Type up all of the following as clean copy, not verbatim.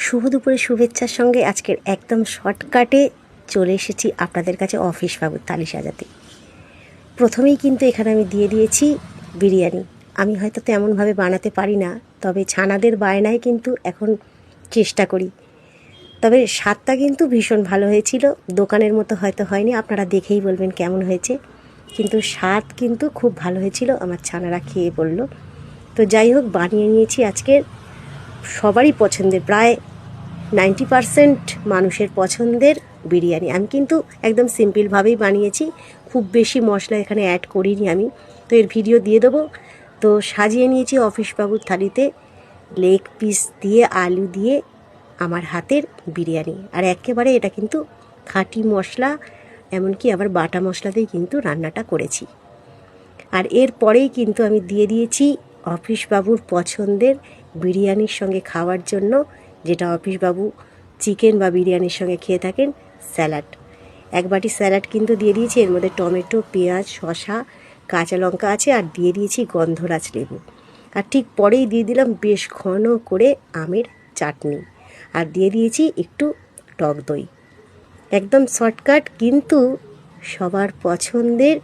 শুভ দুপুরে শুভেচ্ছার সঙ্গে আজকের একদম শর্টকাটে চলে এসেছি আপনাদের কাছে অফিস বাবুর থালি সাজাতে। প্রথমেই কিন্তু এখানে আমি দিয়ে দিয়েছি বিরিয়ানি। আমি হয়তো তেমনভাবে বানাতে পারি না, তবে ছানাদের বায়নায় কিন্তু এখন চেষ্টা করি। তবে স্বাদটা কিন্তু ভীষণ ভালো হয়েছিল, দোকানের মতো হয়তো হয়নি, আপনারা দেখেই বলবেন কেমন হয়েছে, কিন্তু স্বাদ কিন্তু খুব ভালো হয়েছিল। আমার ছানারা খেয়ে বলল। তো যাই হোক, বানিয়ে নিয়েছি আজকের সবারই পছন্দের, প্রায় 90% মানুষের পছন্দের বিরিয়ানি। আমি কিন্তু একদম সিম্পলভাবেই বানিয়েছি, খুব বেশি মশলা এখানে অ্যাড করিনি আমি, তো এর ভিডিও দিয়ে দেবো। তো সাজিয়ে নিয়েছি অফিস বাবুর থালিতে লেগ পিস দিয়ে, আলু দিয়ে আমার হাতের বিরিয়ানি। আর একেবারে এটা কিন্তু খাঁটি মশলা, এমনকি আবার বাটা মশলাতেই কিন্তু রান্নাটা করেছি। আর এরপরেই কিন্তু আমি দিয়ে দিয়েছি অফিস বাবুর পছন্দের বিরিয়ানির সঙ্গে খাওয়ার জন্য, যেটা অফিস বাবু চিকেন বা বিরিয়ানির সঙ্গে খেয়ে থাকেন, স্যালাড। এক বাটি স্যালাড কিন্তু দিয়ে দিয়েছি, এর মধ্যে টমেটো, পেঁয়াজ, শসা, কাঁচা লঙ্কা আছে, আর দিয়ে দিয়েছি গন্ধরাজ লেবু। আর ঠিক পরেই দিয়ে দিলাম বেশ ঘন করে আমের চাটনি, আর দিয়ে দিয়েছি একটু টক দই। একদম শর্টকাট, কিন্তু সবার পছন্দের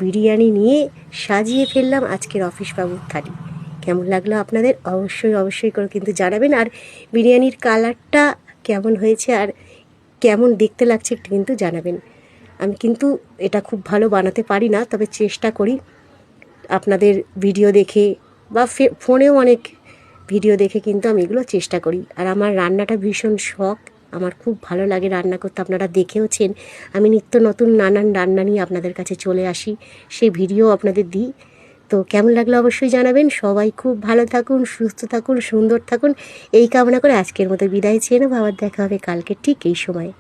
বিরিয়ানি নিয়ে সাজিয়ে ফেললাম আজকের অফিস বাবুর থালি। কেমন লাগলো আপনাদের অবশ্যই করে কিন্তু জানাবেন। আর বিরিয়ানির কালারটা কেমন হয়েছে আর কেমন দেখতে লাগছে একটু কিন্তু জানাবেন। আমি কিন্তু এটা খুব ভালো বানাতে পারি না, তবে চেষ্টা করি আপনাদের ভিডিও দেখে বা ফোনেও অনেক ভিডিও দেখে কিন্তু আমি এগুলো চেষ্টা করি। আর আমার রান্নাটা ভীষণ শখ, আমার খুব ভালো লাগে রান্না করতে। আপনারা দেখেওছেন আমি নিত্য নতুন নানান রান্না নিয়ে আপনাদের কাছে চলে আসি, সেই ভিডিও আপনাদের দিই। তো কেমন লাগলো অবশ্যই জানাবেন। সবাই খুব ভালো থাকুন, সুস্থ থাকুন, সুন্দর থাকুন, এই কামনা করে আজকের মতো বিদায় চেয়ে নেবো। আবার দেখা হবে কালকে ঠিক এই সময়।